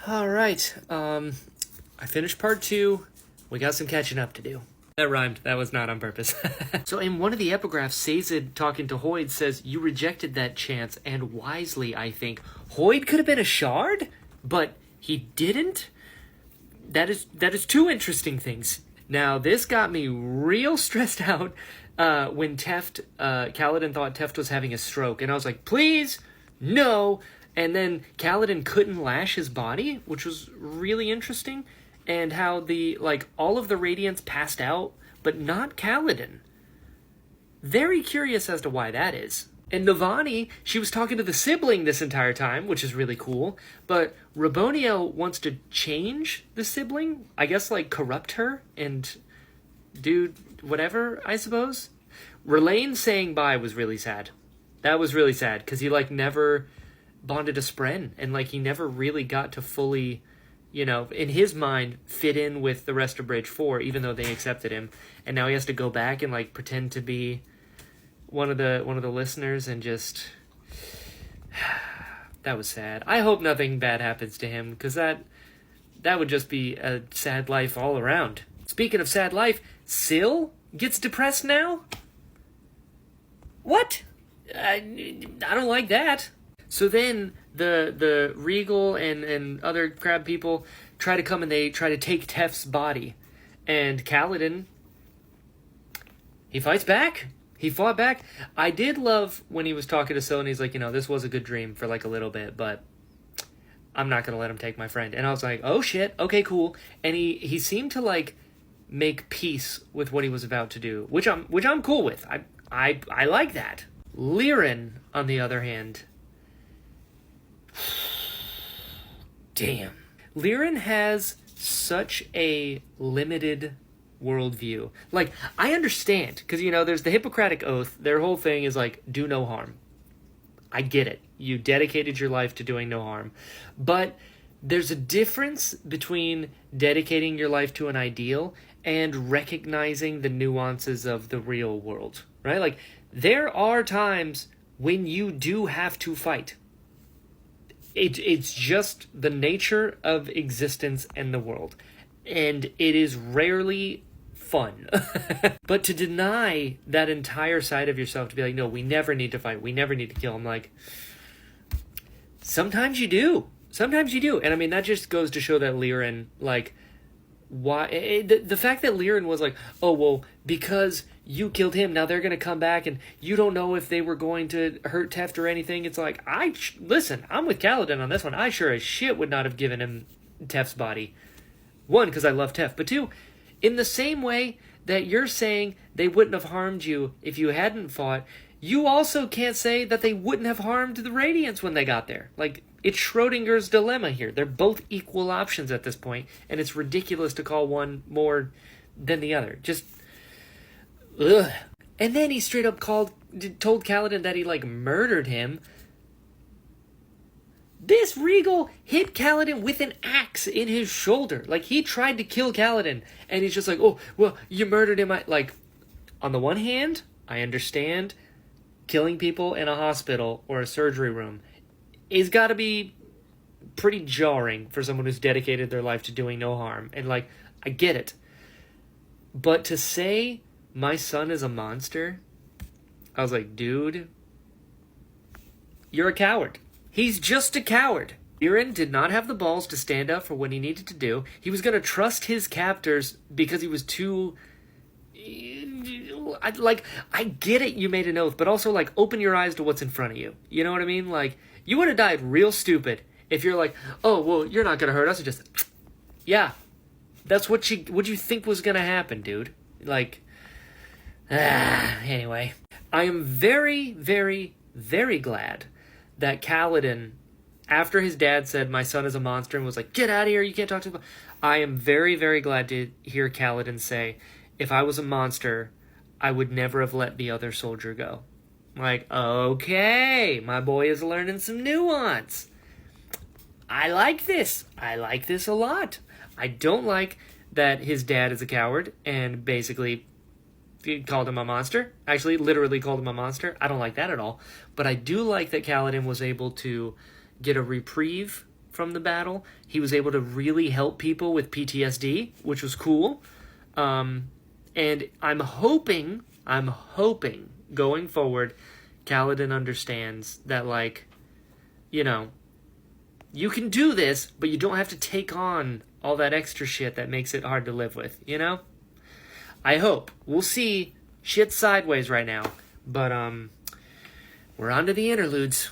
All right. I finished part 2. We got some catching up to do. That rhymed. That was not on purpose. So in one of the epigraphs, Sazed, talking to Hoid, says, "You rejected that chance, and wisely, I think. Hoid could have been a shard, but he didn't? That is two interesting things. Now, this got me real stressed out when Kaladin thought Teft was having a stroke, and I was like, please, no. And then Kaladin couldn't lash his body, which was really interesting, and how all of the Radiants passed out, but not Kaladin. Very curious as to why that is. And Navani, she was talking to the sibling this entire time, which is really cool, but Rabonio wants to change the sibling, I guess, corrupt her and do whatever, I suppose. Rlain saying bye was really sad. That was really sad, because he, never bonded to Spren, and, he never really got to fully, in his mind, fit in with the rest of Bridge 4, even though they accepted him. And now he has to go back and, pretend to be one of the listeners, and just that was sad. I hope nothing bad happens to him, because that would just be a sad life all around. Speaking of sad life, Syl gets depressed now? What? I don't like that. So then the Regal and other crab people try to come, and they try to take Teft's body. And Kaladin, he fights back. He fought back. I did love when he was talking to Syl, and he's like, this was a good dream for a little bit, but I'm not going to let him take my friend. And I was like, oh shit, okay, cool. And he seemed to make peace with what he was about to do, which I'm cool with. I like that. Lirin, on the other hand, damn. Lirin has such a limited worldview. I understand, because, there's the Hippocratic Oath. Their whole thing is, do no harm. I get it. You dedicated your life to doing no harm. But there's a difference between dedicating your life to an ideal and recognizing the nuances of the real world, right? There are times when you do have to fight. It's just the nature of existence and the world. And it is rarely fun. But to deny that entire side of yourself, to be like, no, we never need to fight, we never need to kill, I'm sometimes you do. Sometimes you do. And I mean, that just goes to show that Lirin, why... The fact that Lirin was oh, well, because you killed him, now they're going to come back, and you don't know if they were going to hurt Teft or anything. It's listen, I'm with Kaladin on this one. I sure as shit would not have given him Teft's body. One, because I love Teft, but two, in the same way that you're saying they wouldn't have harmed you if you hadn't fought, you also can't say that they wouldn't have harmed the Radiants when they got there. It's Schrodinger's dilemma here. They're both equal options at this point, and it's ridiculous to call one more than the other. Just, ugh. And then he straight up told Kaladin that he, murdered him. This Regal hit Kaladin with an axe in his shoulder. He tried to kill Kaladin, and he's just oh, well, you murdered him. On the one hand, I understand killing people in a hospital or a surgery room is got to be pretty jarring for someone who's dedicated their life to doing no harm. And, I get it. But to say my son is a monster, I was like, dude, you're a coward. He's just a coward. Lirin did not have the balls to stand up for what he needed to do. He was going to trust his captors because he was too... I get it, you made an oath, but also, open your eyes to what's in front of you. You know what I mean? You would have died real stupid if you're oh, well, you're not going to hurt us. Just, yeah, that's what you think was going to happen, dude. Anyway. I am very, very, very glad that Kaladin, after his dad said, my son is a monster, and was get out of here, you can't talk to him. I am very, very glad to hear Kaladin say, if I was a monster, I would never have let the other soldier go. Okay, my boy is learning some nuance. I like this. I like this a lot. I don't like that his dad is a coward and basically called him a monster. Actually, literally called him a monster. I don't like that at all. But I do like that Kaladin was able to get a reprieve from the battle. He was able to really help people with PTSD, which was cool. And I'm hoping going forward, Kaladin understands that, like, you know, you can do this, but you don't have to take on all that extra shit that makes it hard to live with, you know? I hope. We'll see. Shit's sideways right now. But, we're on to the interludes.